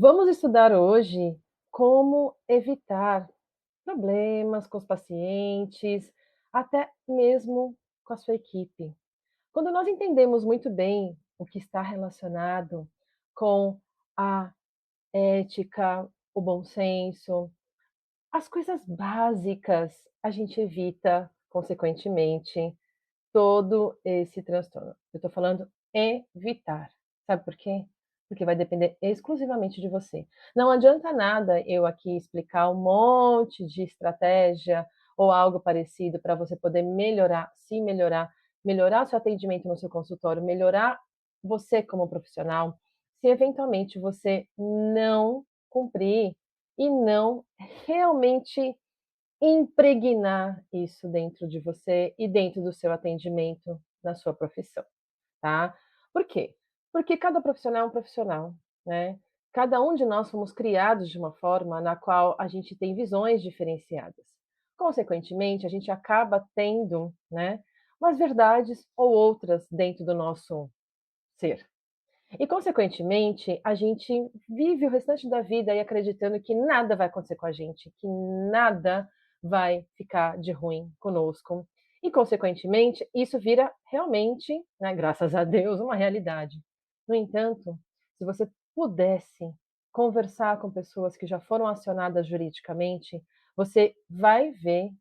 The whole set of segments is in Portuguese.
Vamos estudar hoje como evitar problemas com os pacientes, até mesmo com a sua equipe. Quando nós entendemos muito bem o que está relacionado com a ética, o bom senso, as coisas básicas, a gente evita, consequentemente, todo esse transtorno. Eu estou falando evitar. Sabe por quê? Porque vai depender exclusivamente de você. Não adianta nada eu aqui explicar um monte de estratégia ou algo parecido para você poder melhorar, se melhorar, melhorar seu atendimento no seu consultório, melhorar você como profissional, se eventualmente você não cumprir e não realmente impregnar isso dentro de você e dentro do seu atendimento na sua profissão, tá? Por quê? Porque cada profissional é um profissional, né? Cada um de nós fomos criados de uma forma na qual a gente tem visões diferenciadas. Consequentemente, a gente acaba tendo, né, umas verdades ou outras dentro do nosso ser. E, consequentemente, a gente vive o restante da vida aí acreditando que nada vai acontecer com a gente, que nada vai ficar de ruim conosco. E, consequentemente, isso vira realmente, né, graças a Deus, uma realidade. No entanto, se você pudesse conversar com pessoas que já foram acionadas juridicamente, você vai ver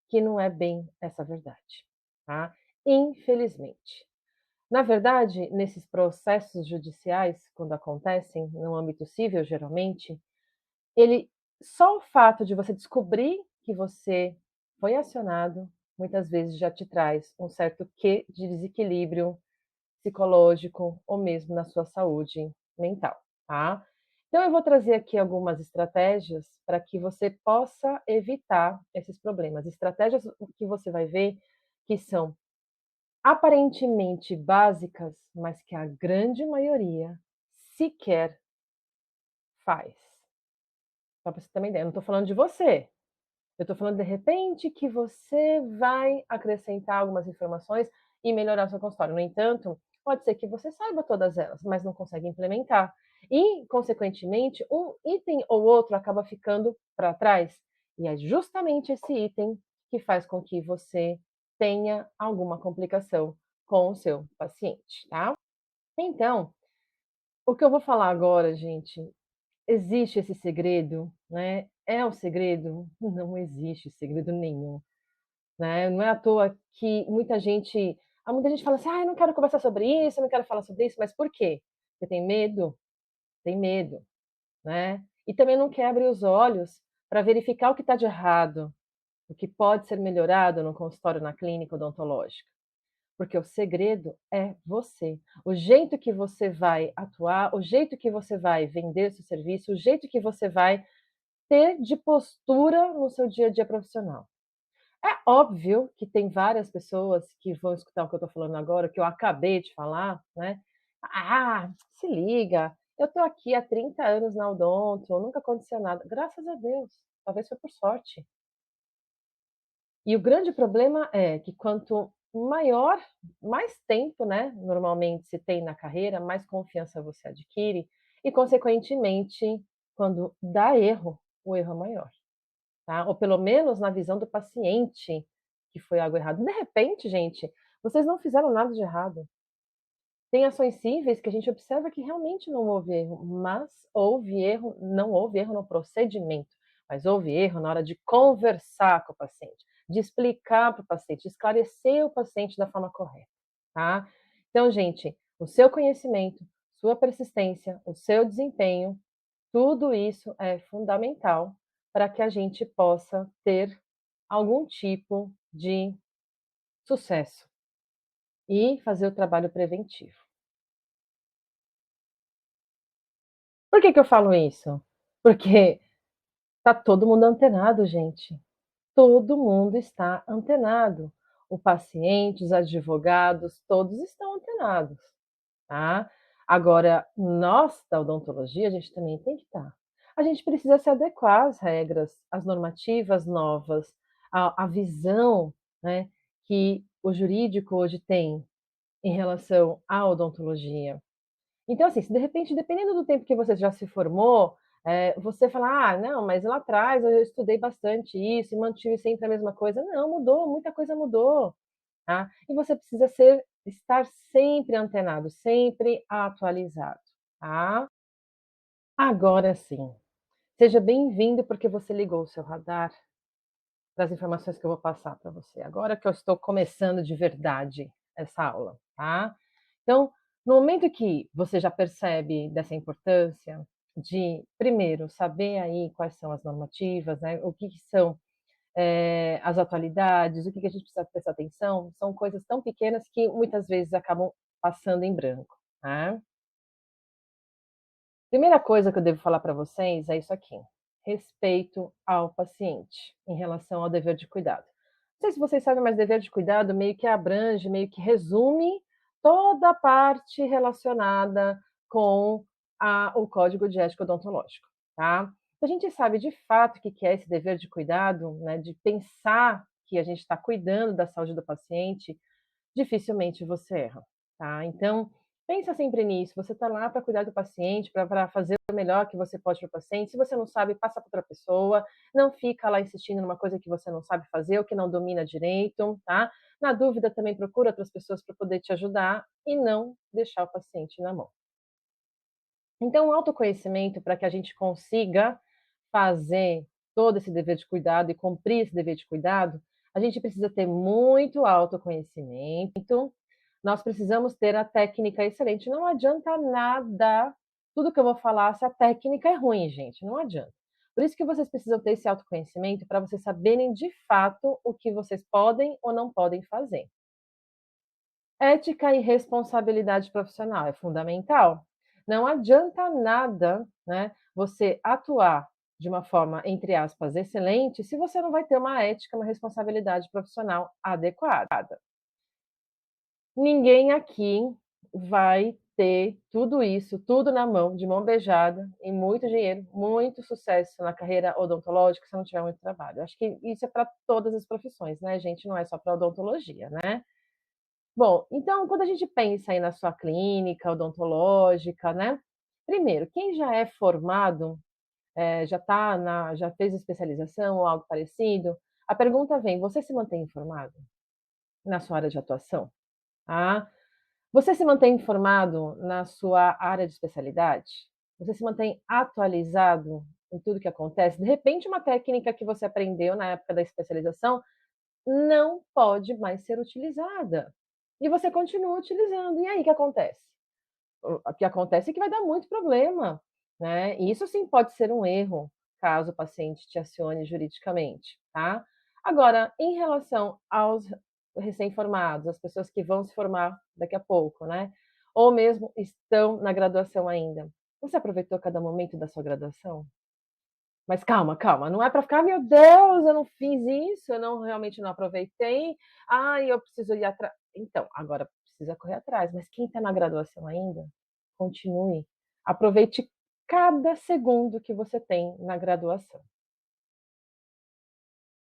que não é bem essa verdade, tá? Infelizmente. Na verdade, nesses processos judiciais, quando acontecem no âmbito civil, geralmente, ele só o fato de você descobrir que você foi acionado, muitas vezes já te traz um certo quê de desequilíbrio psicológico ou mesmo na sua saúde mental, tá? Então eu vou trazer aqui algumas estratégias para que você possa evitar esses problemas. Estratégias que você vai ver que são aparentemente básicas, mas que a grande maioria sequer faz. Só para você ter uma ideia, eu não estou falando de você, eu estou falando de repente que você vai acrescentar algumas informações e melhorar o seu consultório. No entanto, pode ser que você saiba todas elas, mas não consegue implementar. E, consequentemente, um item ou outro acaba ficando para trás. E é justamente esse item que faz com que você tenha alguma complicação com o seu paciente, tá? Então, o que eu vou falar agora, gente, existe esse segredo, né? É um segredo? Não existe segredo nenhum, né? Não é à toa que muita gente fala assim: "Ah, eu não quero conversar sobre isso, eu não quero falar sobre isso", mas por quê? Você tem medo? Tem medo, né? E também não quer abrir os olhos para verificar o que está de errado, o que pode ser melhorado no consultório, na clínica odontológica. Porque o segredo é você. O jeito que você vai atuar, o jeito que você vai vender seu serviço, o jeito que você vai ter de postura no seu dia a dia profissional. É óbvio que tem várias pessoas que vão escutar o que eu estou falando agora, que eu acabei de falar, né? Ah, se liga, eu estou aqui há 30 anos na Odonto, nunca aconteceu nada. Graças a Deus, talvez foi por sorte. E o grande problema é que quanto maior, mais tempo, né, normalmente se tem na carreira, mais confiança você adquire e, consequentemente, quando dá erro, o erro é maior, tá? Ou pelo menos na visão do paciente que foi algo errado. De repente, gente, vocês não fizeram nada de errado. Tem ações cíveis que a gente observa que realmente não houve erro, mas houve erro, não houve erro no procedimento, mas houve erro na hora de conversar com o paciente, de explicar para o paciente, de esclarecer o paciente da forma correta, tá? Então, gente, o seu conhecimento, sua persistência, o seu desempenho, tudo isso é fundamental para que a gente possa ter algum tipo de sucesso e fazer o trabalho preventivo. Por que que eu falo isso? Porque tá todo mundo antenado, gente. Todo mundo está antenado. O paciente, os advogados, todos estão antenados, tá? Agora, nós da odontologia, a gente também tem que estar. A gente precisa se adequar às regras, às normativas novas, à visão, né, que o jurídico hoje tem em relação à odontologia. Então, assim, se de repente, dependendo do tempo que você já se formou, você fala: "Ah, não, mas lá atrás eu estudei bastante isso e mantive sempre a mesma coisa". Não, mudou, muita coisa mudou, tá. E você precisa estar sempre antenado, sempre atualizado, tá. Agora sim, seja bem-vindo, porque você ligou o seu radar para as informações que eu vou passar para você, agora que eu estou começando de verdade essa aula, tá. Então, no momento que você já percebe dessa importância de, primeiro, saber aí quais são as normativas, né, o que que são, as atualidades, o que que a gente precisa prestar atenção, são coisas tão pequenas que muitas vezes acabam passando em branco, né. Primeira coisa que eu devo falar para vocês é isso aqui: respeito ao paciente, em relação ao dever de cuidado. Não sei se vocês sabem, mas dever de cuidado meio que abrange, meio que resume toda a parte relacionada com o código de ética odontológico, tá? Se a gente sabe de fato o que é esse dever de cuidado, né, de pensar que a gente está cuidando da saúde do paciente, dificilmente você erra, tá? Então, pensa sempre nisso, você está lá para cuidar do paciente, para fazer o melhor que você pode para o paciente. Se você não sabe, passa para outra pessoa, não fica lá insistindo numa coisa que você não sabe fazer ou que não domina direito, tá? Na dúvida, também procura outras pessoas para poder te ajudar e não deixar o paciente na mão. Então, o autoconhecimento, para que a gente consiga fazer todo esse dever de cuidado e cumprir esse dever de cuidado, a gente precisa ter muito autoconhecimento, nós precisamos ter a técnica excelente. Não adianta nada, tudo que eu vou falar, se a técnica é ruim, gente, não adianta. Por isso que vocês precisam ter esse autoconhecimento para vocês saberem de fato o que vocês podem ou não podem fazer. Ética e responsabilidade profissional é fundamental. Não adianta nada, né, você atuar de uma forma, entre aspas, excelente, se você não vai ter uma ética, uma responsabilidade profissional adequada. Ninguém aqui vai ter tudo isso, tudo na mão, de mão beijada, e muito dinheiro, muito sucesso na carreira odontológica, se não tiver muito trabalho. Acho que isso é para todas as profissões, né, gente? Não é só para odontologia, né? Bom, então quando a gente pensa aí na sua clínica odontológica, né, primeiro, quem já é formado, já fez especialização ou algo parecido, a pergunta vem: você se mantém informado na sua área de atuação? Ah, você se mantém informado na sua área de especialidade? Você se mantém atualizado em tudo que acontece? De repente, uma técnica que você aprendeu na época da especialização não pode mais ser utilizada. E você continua utilizando. E aí, o que acontece? O que acontece é que vai dar muito problema, né? E isso sim pode ser um erro, caso o paciente te acione juridicamente, tá? Agora, em relação aos recém-formados, as pessoas que vão se formar daqui a pouco, né? Ou mesmo estão na graduação ainda. Você aproveitou cada momento da sua graduação? Mas calma, calma, não é para ficar: "Meu Deus, eu não fiz isso, eu não realmente não aproveitei. Ai, eu preciso ir atrás". Então, agora precisa correr atrás, mas quem está na graduação ainda, continue. Aproveite cada segundo que você tem na graduação.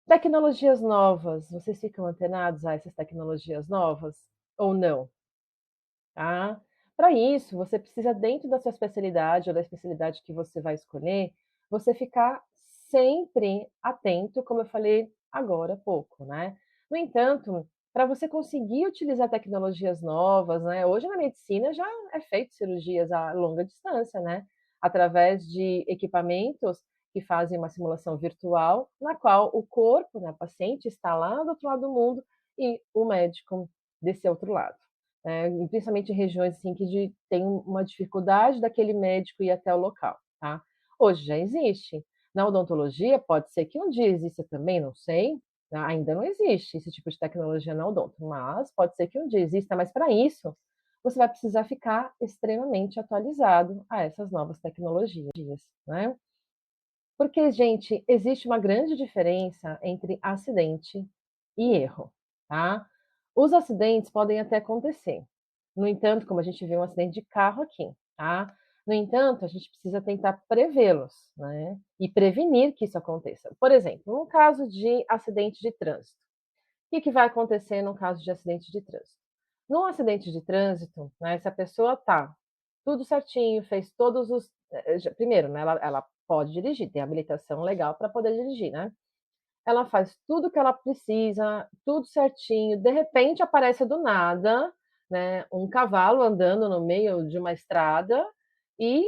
Tecnologias novas, vocês ficam antenados a essas tecnologias novas ou não? Tá? Para isso, você precisa, dentro da sua especialidade ou da especialidade que você vai escolher, você ficar sempre atento, como eu falei agora há pouco, né? No entanto, para você conseguir utilizar tecnologias novas, né? Hoje na medicina já é feito cirurgias a longa distância, né? Através de equipamentos que fazem uma simulação virtual, na qual o corpo, né, o paciente está lá do outro lado do mundo e o médico desse outro lado, e principalmente em regiões assim que tem uma dificuldade daquele médico ir até o local, tá? Hoje já existe. Na odontologia pode ser que um dia exista também, não sei, né, ainda não existe esse tipo de tecnologia na odonto, mas pode ser que um dia exista, mas para isso você vai precisar ficar extremamente atualizado a essas novas tecnologias, né? Porque, gente, existe uma grande diferença entre acidente e erro, tá? Os acidentes podem até acontecer. No entanto, como a gente vê um acidente de carro aqui, tá? No entanto, a gente precisa tentar prevê-los, né? E prevenir que isso aconteça. Por exemplo, no caso de acidente de trânsito, o que que vai acontecer no caso de acidente de trânsito? Num acidente de trânsito, né, se a pessoa está tudo certinho, fez todos os primeiro, né, ela pode dirigir, tem habilitação legal para poder dirigir, né. Ela faz tudo o que ela precisa, tudo certinho, de repente aparece do nada, né, um cavalo andando no meio de uma estrada e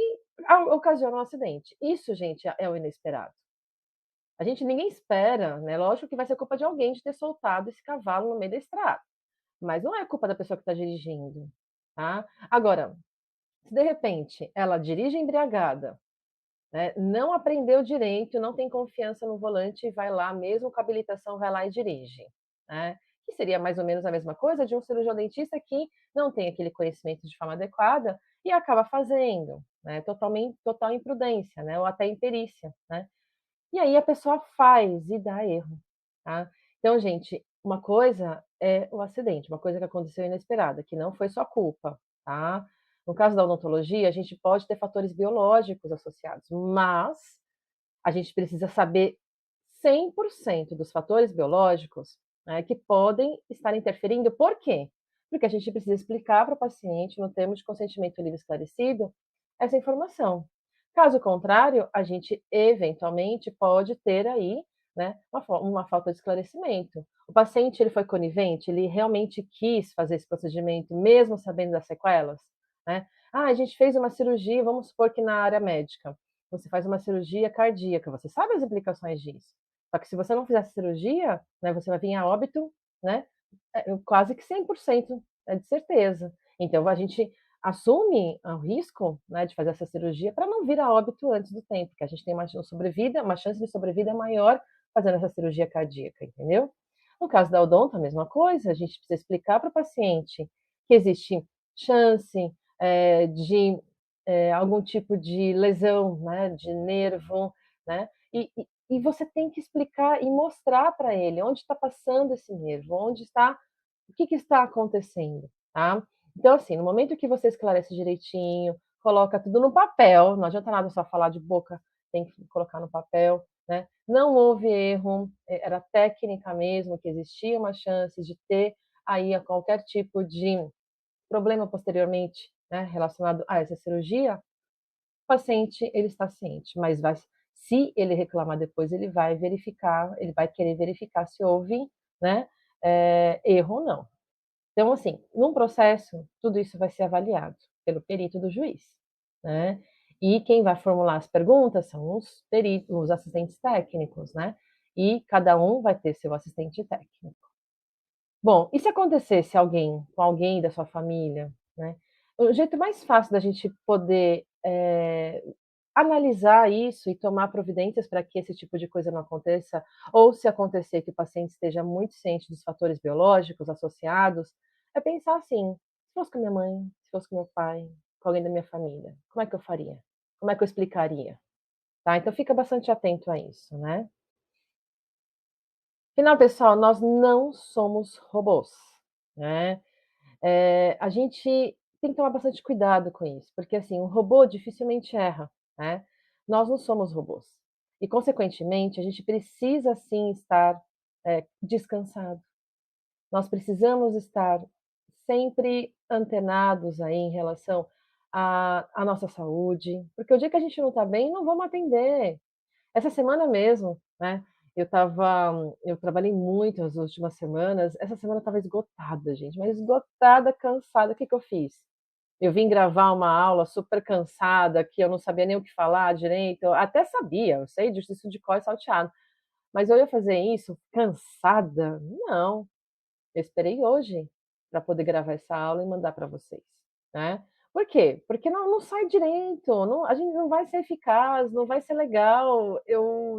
ocasiona um acidente. Isso, gente, é o inesperado. A gente ninguém espera, né, lógico que vai ser culpa de alguém de ter soltado esse cavalo no meio da estrada, mas não é culpa da pessoa que está dirigindo, tá. Agora, se de repente ela dirige embriagada, né, não aprendeu direito, não tem confiança no volante e vai lá, mesmo com habilitação, vai lá e dirige, né. Que seria mais ou menos a mesma coisa de um cirurgião dentista que não tem aquele conhecimento de forma adequada e acaba fazendo, né, total imprudência, né, ou até imperícia, né. E aí a pessoa faz e dá erro, tá. Então, gente, uma coisa é o acidente, uma coisa que aconteceu inesperada, que não foi sua culpa, tá. No caso da odontologia, a gente pode ter fatores biológicos associados, mas a gente precisa saber 100% dos fatores biológicos, né, que podem estar interferindo. Por quê? Porque a gente precisa explicar para o paciente, no termo de consentimento livre esclarecido, essa informação. Caso contrário, a gente eventualmente pode ter aí, né, uma falta de esclarecimento. O paciente ele foi conivente, ele realmente quis fazer esse procedimento, mesmo sabendo das sequelas, né? Ah, a gente fez uma cirurgia, vamos supor que na área médica, você faz uma cirurgia cardíaca, você sabe as implicações disso. Só que se você não fizer essa cirurgia, né, você vai vir a óbito, né, quase que 100%, é de certeza. Então a gente assume o risco, né, de fazer essa cirurgia para não vir a óbito antes do tempo, porque a gente tem uma chance de sobrevida maior fazendo essa cirurgia cardíaca, entendeu? No caso da odonto, a mesma coisa, a gente precisa explicar para o paciente que existe chance, de, algum tipo de lesão, né, de nervo, né, e você tem que explicar e mostrar para ele onde está passando esse nervo, onde está o que que está acontecendo, tá. Então, assim, no momento que você esclarece direitinho, coloca tudo no papel, não adianta nada só falar de boca, tem que colocar no papel, né. Não houve erro, era técnica mesmo, que existia uma chance de ter aí a qualquer tipo de problema posteriormente, né, relacionado a essa cirurgia, o paciente ele está ciente, mas se ele reclamar depois, ele vai verificar, ele vai querer verificar se houve, né, erro ou não. Então, assim, num processo, tudo isso vai ser avaliado pelo perito do juiz, né. E quem vai formular as perguntas são os assistentes técnicos, né, e cada um vai ter seu assistente técnico. Bom, e se acontecesse com alguém da sua família, né, o jeito mais fácil da gente poder, analisar isso e tomar providências para que esse tipo de coisa não aconteça, ou se acontecer que o paciente esteja muito ciente dos fatores biológicos associados, é pensar assim: "Se fosse com minha mãe, se fosse com meu pai, com alguém da minha família, como é que eu faria? Como é que eu explicaria?", tá. Então fica bastante atento a isso, né. Afinal, pessoal, nós não somos robôs, né. A gente tem que tomar bastante cuidado com isso, porque, assim, o robô dificilmente erra, né. Nós não somos robôs. E, consequentemente, a gente precisa sim estar, descansado. Nós precisamos estar sempre antenados aí em relação à nossa saúde, porque o dia que a gente não está bem, não vamos atender. Essa semana mesmo, né, eu trabalhei muito as últimas semanas, essa semana eu estava esgotada, gente, mas esgotada, cansada, o que que eu fiz? Eu vim gravar uma aula super cansada, que eu não sabia nem o que falar direito, eu até sabia, eu sei disso de cor e salteado, mas eu ia fazer isso cansada? Não, eu esperei hoje para poder gravar essa aula e mandar para vocês, né. Por quê? Porque não sai direito, não, a gente não vai ser eficaz, não vai ser legal,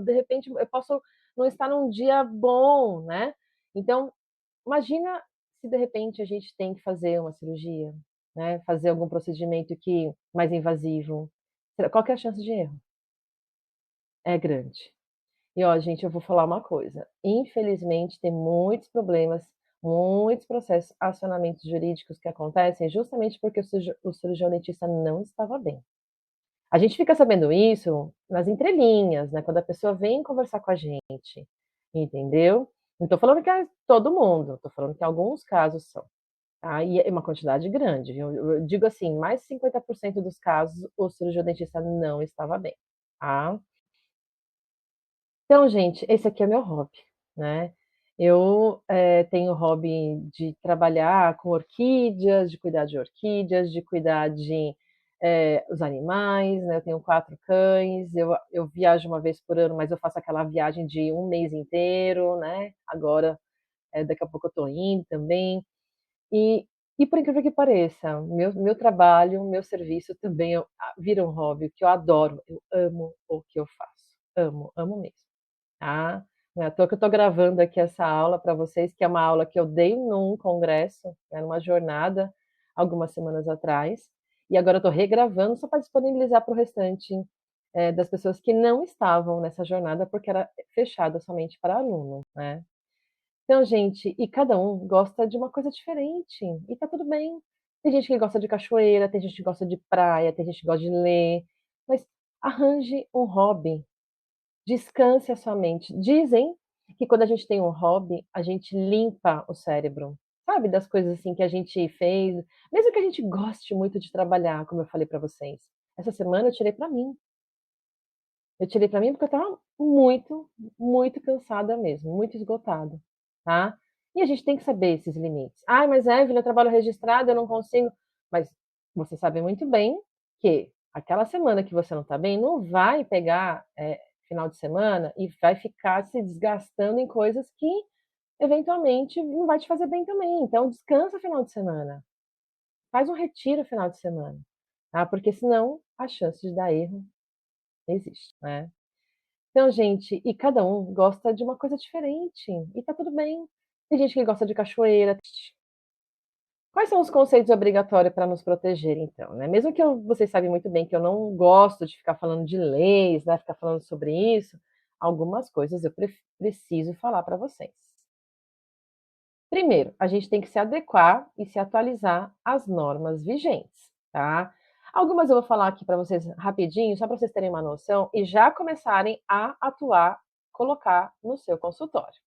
de repente, eu posso não estar num dia bom, né. Então, imagina se de repente a gente tem que fazer uma cirurgia, né, fazer algum procedimento que mais invasivo, qual que é a chance de erro? É grande. E ó, gente, eu vou falar uma coisa, infelizmente tem muitos problemas, muitos processos, acionamentos jurídicos que acontecem justamente porque o cirurgião dentista não estava bem. A gente fica sabendo isso nas entrelinhas, né, quando a pessoa vem conversar com a gente, entendeu? Não tô falando que é todo mundo, tô falando que alguns casos são. tá? E é uma quantidade grande, viu? Eu digo assim, mais de 50% dos casos, o cirurgião dentista não estava bem, tá? Então, gente, esse aqui é meu hobby, né. Eu, tenho o hobby de trabalhar com orquídeas, de cuidar de orquídeas, de cuidar de, os animais, né, eu tenho 4 cães, eu viajo uma vez por ano, mas eu faço aquela viagem de um mês inteiro, né, agora, daqui a pouco eu estou indo também. E e por incrível que pareça, meu trabalho, meu serviço também vira um hobby, que eu adoro, eu amo o que eu faço, amo, amo mesmo. Tá? Não é à toa que eu estou gravando aqui essa aula para vocês, que é uma aula que eu dei num congresso, né, numa jornada, algumas semanas atrás, e agora eu estou regravando só para disponibilizar para o restante, das pessoas que não estavam nessa jornada, porque era fechada somente para aluno, né. Então, gente, e cada um gosta de uma coisa diferente, e tá tudo bem. Tem gente que gosta de cachoeira, tem gente que gosta de praia, tem gente que gosta de ler, mas arranje um hobby. Descanse a sua mente. Dizem que quando a gente tem um hobby, a gente limpa o cérebro, sabe, das coisas, assim, que a gente fez, mesmo que a gente goste muito de trabalhar, como eu falei para vocês. Essa semana eu tirei para mim. Eu tirei para mim, porque eu estava muito, muito cansada mesmo, muito esgotada, tá. E a gente tem que saber esses limites. "Ai, mas Evelyn, eu trabalho registrado, eu não consigo", mas você sabe muito bem que aquela semana que você não está bem, não vai pegar, final de semana e vai ficar se desgastando em coisas que, eventualmente, não vai te fazer bem também. Então descansa final de semana, faz um retiro final de semana, tá, porque senão a chance de dar erro existe, né. Então, gente, e cada um gosta de uma coisa diferente, e tá tudo bem. Tem gente que gosta de cachoeira. Quais são os conceitos obrigatórios para nos proteger então, né? Mesmo que vocês sabem muito bem que eu não gosto de ficar falando de leis, né, ficar falando sobre isso, algumas coisas eu preciso falar para vocês. Primeiro, a gente tem que se adequar e se atualizar às normas vigentes, tá? Algumas eu vou falar aqui para vocês rapidinho, só para vocês terem uma noção e já começarem a atuar, colocar no seu consultório.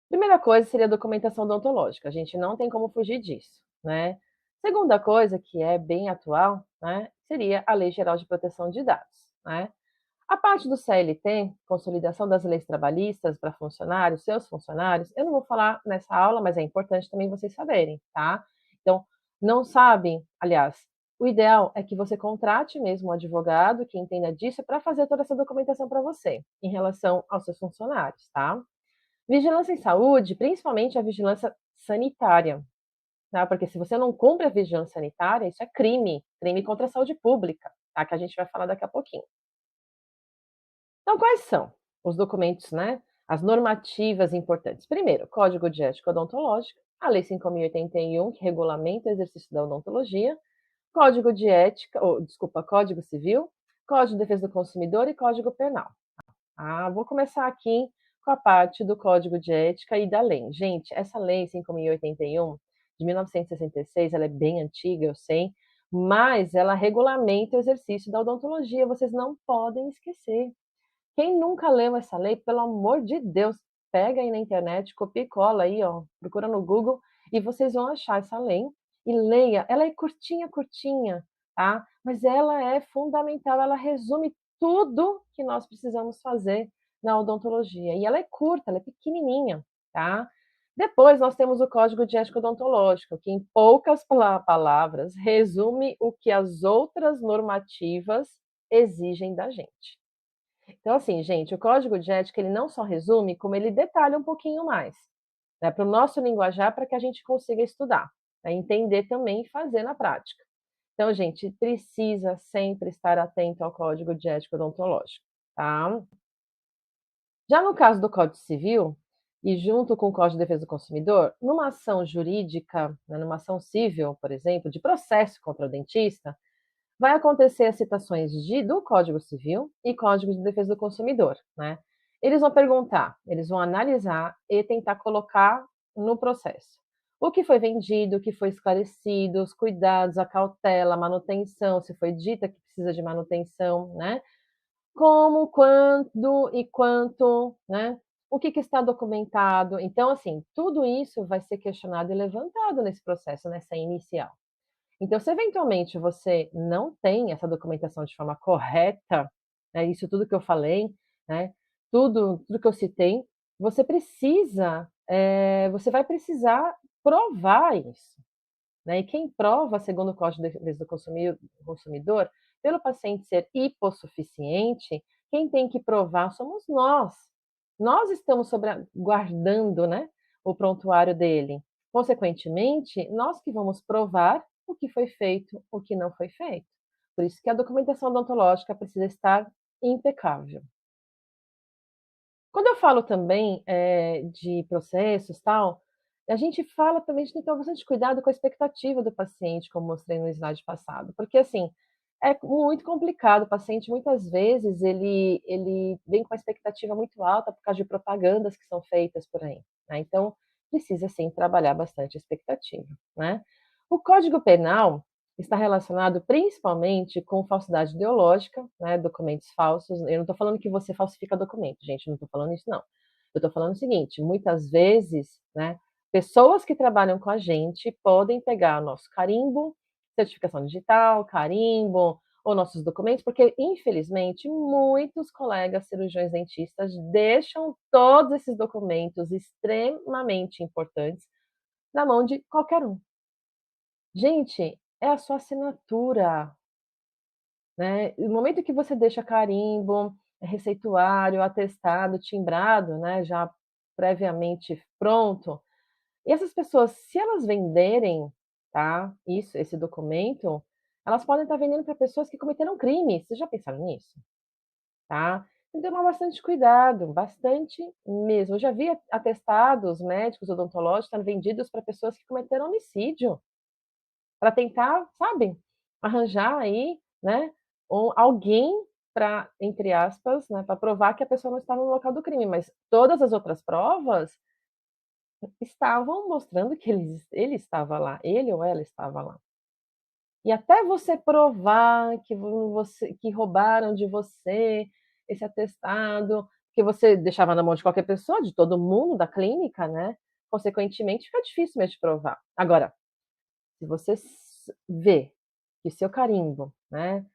Primeira coisa seria a documentação odontológica, a gente não tem como fugir disso, né. Segunda coisa, que é bem atual, né, seria a Lei Geral de Proteção de Dados, né. A parte do CLT, Consolidação das Leis Trabalhistas para funcionários, seus funcionários, eu não vou falar nessa aula, mas é importante também vocês saberem, tá. Então, não sabem, aliás, o ideal é que você contrate mesmo um advogado que entenda disso para fazer toda essa documentação para você, em relação aos seus funcionários, tá. Vigilância em saúde, principalmente a vigilância sanitária, tá, porque se você não cumpre a vigilância sanitária, isso é crime, crime contra a saúde pública, tá, que a gente vai falar daqui a pouquinho. Então quais são os documentos, né, as normativas importantes? Primeiro, Código de Ética Odontológica, a Lei 5.081, que regulamenta o exercício da odontologia, Código de Ética desculpa, Código Civil, Código de Defesa do Consumidor e Código Penal. Vou começar aqui com a parte do Código de Ética e da lei. Gente, essa lei 5.081 de 1966, ela é bem antiga, eu sei, mas ela regulamenta o exercício da odontologia, vocês não podem esquecer. Quem nunca leu essa lei, pelo amor de Deus, pega aí na internet, copia e cola aí, ó, procura no Google e vocês vão achar essa lei e leia. Ela é curtinha, curtinha, tá? Mas ela é fundamental, ela resume tudo que nós precisamos fazer na odontologia. E ela é curta, ela é pequenininha, tá? Depois nós temos o Código de Ética Odontológica, que em poucas palavras resume o que as outras normativas exigem da gente. Então, assim, gente, o código de ética ele não só resume, como ele detalha um pouquinho mais, né, para o nosso linguajar, para que a gente consiga estudar, né, entender também e fazer na prática. Então, gente, precisa sempre estar atento ao código de ética odontológico, tá? Já no caso do Código Civil, e junto com o Código de Defesa do Consumidor, numa ação jurídica, né, numa ação civil, por exemplo, de processo contra o dentista, vai acontecer as citações do Código Civil e Código de Defesa do Consumidor, né. Eles vão perguntar, eles vão analisar e tentar colocar no processo. O que foi vendido, o que foi esclarecido, os cuidados, a cautela, a manutenção, se foi dita que precisa de manutenção, né. Como, quando e quanto, né. o que que está documentado. Então, assim, tudo isso vai ser questionado e levantado nesse processo, nessa inicial. Então, se eventualmente você não tem essa documentação de forma correta, né, isso tudo que eu falei, né, tudo que eu citei, você vai precisar provar isso, né, e quem prova, segundo o Código de Defesa do Consumidor, pelo paciente ser hipossuficiente, quem tem que provar somos nós. Nós estamos guardando, né, o prontuário dele. Consequentemente, nós que vamos provar o que foi feito, o que não foi feito. Por isso que a documentação odontológica precisa estar impecável. Quando eu falo também, de processos, tal, a gente fala também, a gente tem que tomar bastante cuidado com a expectativa do paciente, como mostrei no slide passado, porque, assim, é muito complicado, o paciente muitas vezes ele vem com uma expectativa muito alta por causa de propagandas que são feitas por aí, né, então precisa sim trabalhar bastante a expectativa, né. O Código Penal está relacionado principalmente com falsidade ideológica, né, documentos falsos. Eu não estou falando que você falsifica documento, gente, não estou falando isso não. Eu estou falando o seguinte, muitas vezes, né, pessoas que trabalham com a gente podem pegar nosso carimbo, certificação digital, carimbo, ou nossos documentos, porque infelizmente muitos colegas cirurgiões dentistas deixam todos esses documentos extremamente importantes na mão de qualquer um. Gente, é a sua assinatura, né. No momento que você deixa carimbo, receituário, atestado, timbrado, né, já previamente pronto, e essas pessoas, se elas venderem, tá, esse documento, elas podem estar vendendo para pessoas que cometeram crime. Vocês já pensaram nisso? Tá? Então tomar bastante cuidado, bastante mesmo. Eu já vi atestados médicos odontológicos sendo vendidos para pessoas que cometeram homicídio. Para tentar, sabe, arranjar aí, né, alguém para, entre aspas, né, para provar que a pessoa não estava no local do crime, mas todas as outras provas estavam mostrando que ele estava lá, ele ou ela estava lá. E até você provar que roubaram de você esse atestado, que você deixava na mão de qualquer pessoa, de todo mundo da clínica, né, consequentemente fica difícil mesmo de provar. Agora, se você vê que seu carimbo, né,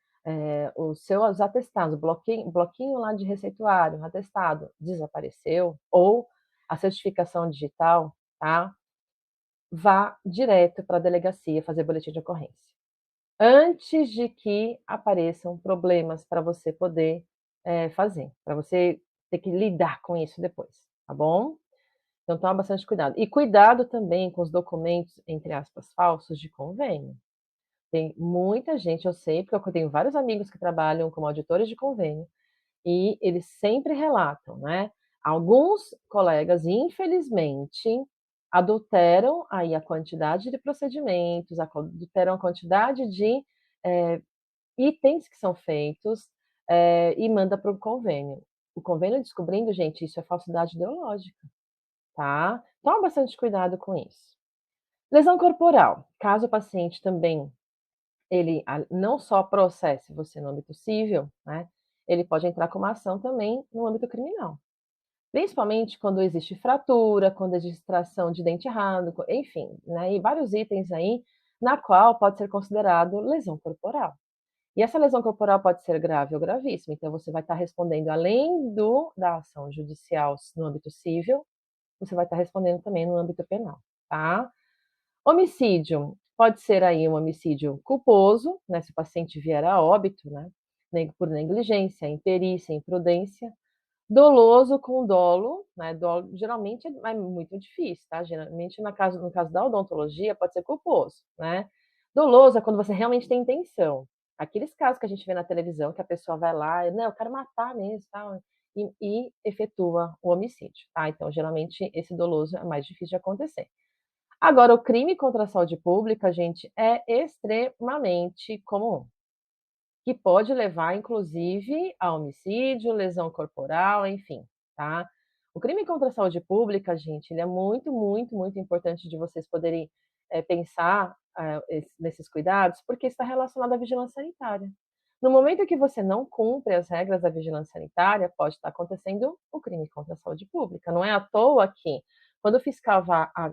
os seus atestados, o bloquinho lá de receituário, atestado, desapareceu, ou a certificação digital, tá, vá direto para a delegacia fazer boletim de ocorrência, antes de que apareçam problemas para você poder, fazer, para você ter que lidar com isso depois, tá bom? Então toma bastante cuidado. E cuidado também com os documentos, entre aspas, "falsos" de convênio. Tem muita gente, eu sei, porque eu tenho vários amigos que trabalham como auditores de convênio, e eles sempre relatam, né, alguns colegas, infelizmente, adulteram aí a quantidade de procedimentos, adulteram a quantidade de, eh, itens que são feitos, e manda para o convênio. O convênio descobrindo, gente, isso é falsidade ideológica, tá. Toma bastante cuidado com isso. Lesão corporal, caso o paciente também ele não só processe você no âmbito civil, né, ele pode entrar com uma ação também no âmbito criminal. Principalmente quando existe fratura, quando existe extração de dente errado, enfim, né, e vários itens aí, na qual pode ser considerado lesão corporal. E essa lesão corporal pode ser grave ou gravíssima, então você vai estar respondendo além da ação judicial no âmbito civil, você vai estar respondendo também no âmbito penal, tá? Homicídio, pode ser aí um homicídio culposo, né, se o paciente vier a óbito, né, por negligência, imperícia, imprudência. Doloso com dolo, né, dolo geralmente é muito difícil, tá, geralmente no caso da odontologia pode ser culposo, né. Doloso é quando você realmente tem intenção. Aqueles casos que a gente vê na televisão que a pessoa vai lá: "Não, eu quero matar mesmo, tal", e efetua o homicídio, tá. Então geralmente esse doloso é mais difícil de acontecer. Agora o crime contra a saúde pública, gente, é extremamente comum, que pode levar inclusive a homicídio, lesão corporal, enfim, tá. O crime contra a saúde pública, gente, ele é muito, muito, muito importante de vocês poderem, pensar, nesses cuidados, porque está relacionado à vigilância sanitária. No momento que você não cumpre as regras da vigilância sanitária, pode estar acontecendo o crime contra a saúde pública. Não é à toa que, quando o fiscal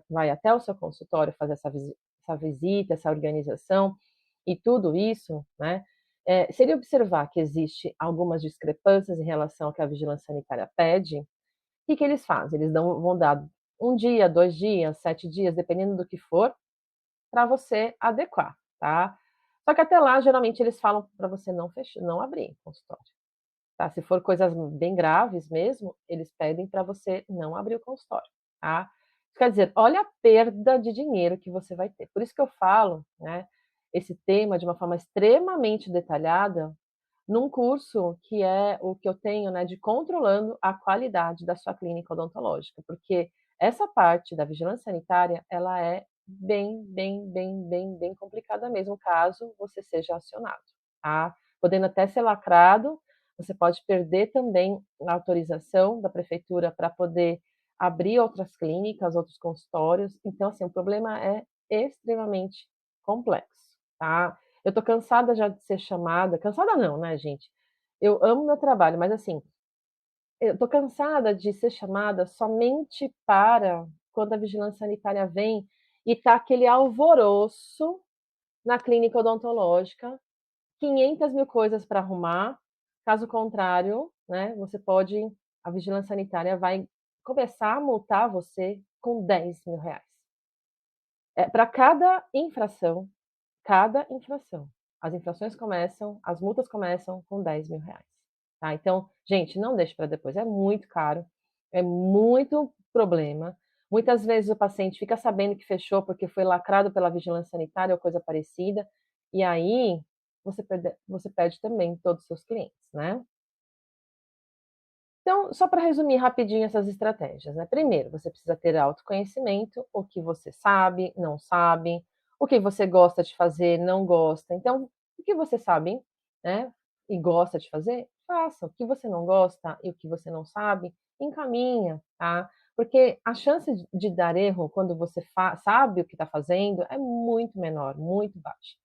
vai até o seu consultório fazer essa visita, essa organização e tudo isso, né, se ele observar que existe algumas discrepâncias em relação ao que a vigilância sanitária pede, o que eles fazem? Eles vão dar um dia, 2 dias, 7 dias, dependendo do que for, para você adequar, tá. Só que até lá, geralmente, eles falam para você não abrir consultório, tá. Se for coisas bem graves mesmo, eles pedem para você não abrir o consultório, tá. Quer dizer, olha a perda de dinheiro que você vai ter. Por isso que eu falo, né, esse tema de uma forma extremamente detalhada, num curso que é o que eu tenho, né, de controlando a qualidade da sua clínica odontológica, porque essa parte da vigilância sanitária, ela é bem, bem, bem, bem, bem complicada mesmo, caso você seja acionado, tá? Podendo até ser lacrado, você pode perder também a autorização da prefeitura para poder abrir outras clínicas, outros consultórios. Então, assim, o problema é extremamente complexo, tá? Eu tô cansada já de ser chamada, cansada não, né, gente? Eu amo meu trabalho, mas assim, eu tô cansada de ser chamada somente para quando a vigilância sanitária vem e tá aquele alvoroço na clínica odontológica, 500.000 coisas para arrumar, caso contrário, né, a vigilância sanitária vai começar a multar você com R$ 10.000. Pra cada infração. As infrações começam, as multas começam com R$ 10.000, tá. Então, gente, não deixe para depois, é muito caro, é muito problema. Muitas vezes o paciente fica sabendo que fechou porque foi lacrado pela vigilância sanitária ou coisa parecida, e aí você perde também todos os seus clientes, né. Então, só para resumir rapidinho essas estratégias, né. Primeiro, você precisa ter autoconhecimento, o que você sabe, não sabe, o que você gosta de fazer, não gosta. Então, o que você sabe, né, e gosta de fazer, faça. O que você não gosta e o que você não sabe, encaminha, tá. Porque a chance de dar erro quando você sabe o que está fazendo é muito menor, muito baixa.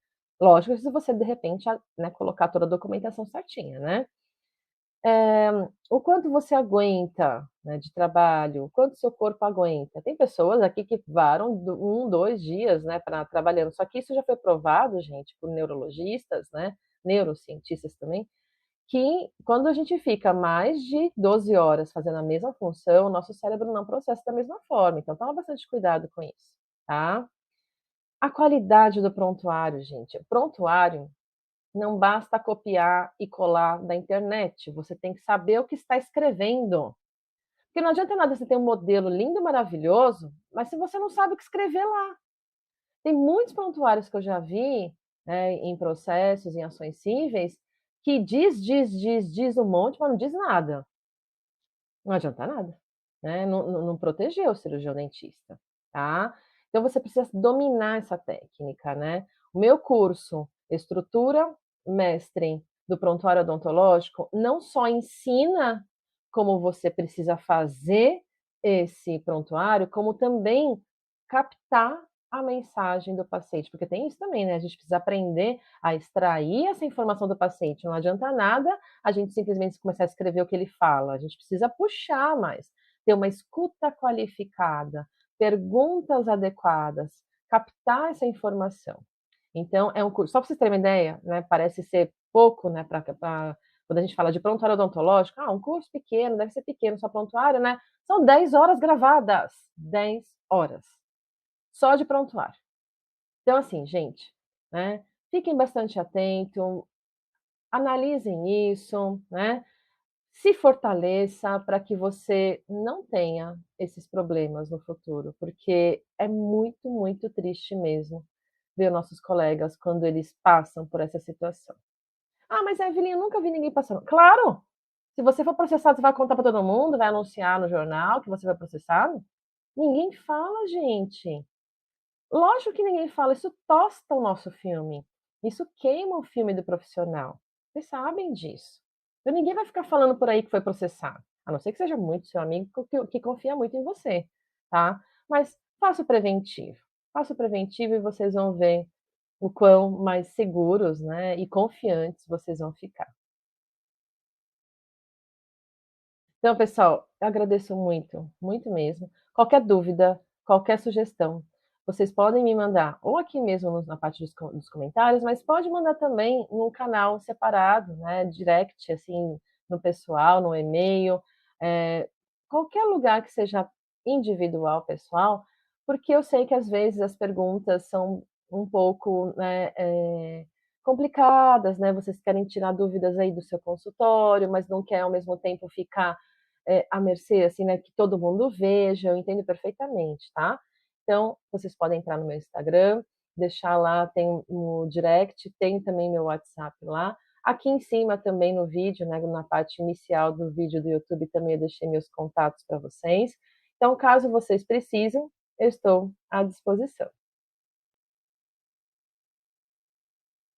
Lógico, se você de repente, né, colocar toda a documentação certinha, né. O quanto você aguenta, né, de trabalho, o quanto seu corpo aguenta. Tem pessoas aqui que varam 1, 2 dias, né, trabalhando, só que isso já foi provado, gente, por neurologistas, né, neurocientistas também, que quando a gente fica mais de 12 horas fazendo a mesma função, o nosso cérebro não processa da mesma forma, então toma bastante cuidado com isso, tá. A qualidade do prontuário, gente, o prontuário não basta copiar e colar da internet, você tem que saber o que está escrevendo. Porque não adianta nada você ter um modelo lindo, maravilhoso, mas se você não sabe o que escrever lá. Tem muitos prontuários que eu já vi, né, em processos, em ações cíveis, que diz um monte, mas não diz nada. Não adianta nada, né, não protegeu o cirurgião dentista, tá. Então você precisa dominar essa técnica, né. O meu curso Estrutura Mestre do Prontuário Odontológico não só ensina como você precisa fazer esse prontuário, como também captar a mensagem do paciente, porque tem isso também, né, a gente precisa aprender a extrair essa informação do paciente, não adianta nada a gente simplesmente começar a escrever o que ele fala, a gente precisa puxar mais, ter uma escuta qualificada, perguntas adequadas, captar essa informação. Então é um curso só para vocês terem uma ideia, né, parece ser pouco, né, pra quando a gente fala de prontuário odontológico, um curso pequeno, deve ser pequeno, só prontuário, né, são 10 horas gravadas, 10 horas, só de prontuário. Então assim, gente, né, fiquem bastante atentos, analisem isso, né, se fortaleça para que você não tenha esses problemas no futuro, porque é muito, muito triste mesmo ver nossos colegas quando eles passam por essa situação. "Ah, mas Evelyn, eu nunca vi ninguém passando". Claro! Se você for processado, você vai contar para todo mundo, vai anunciar no jornal que você foi processado? Ninguém fala, gente. Lógico que ninguém fala, isso tosta o nosso filme, isso queima o filme do profissional. Vocês sabem disso. Então ninguém vai ficar falando por aí que foi processado, a não ser que seja muito seu amigo que confia muito em você, tá. Mas faça o preventivo e vocês vão ver o quão mais seguros, né, e confiantes vocês vão ficar. Então, pessoal, eu agradeço muito, muito mesmo. Qualquer dúvida, qualquer sugestão, vocês podem me mandar ou aqui mesmo na parte dos comentários, mas pode mandar também no canal separado, né, direct, assim, no pessoal, no e-mail, eh, qualquer lugar que seja individual, pessoal, porque eu sei que às vezes as perguntas são um pouco, né, complicadas, né, vocês querem tirar dúvidas aí do seu consultório, mas não quer ao mesmo tempo ficar à mercê, assim, né, que todo mundo veja, eu entendo perfeitamente, tá. Então, vocês podem entrar no meu Instagram, deixar lá, tem no direct, tem também meu WhatsApp lá. Aqui em cima também no vídeo, né, na parte inicial do vídeo do YouTube também eu deixei meus contatos para vocês. Então, caso vocês precisem, eu estou à disposição.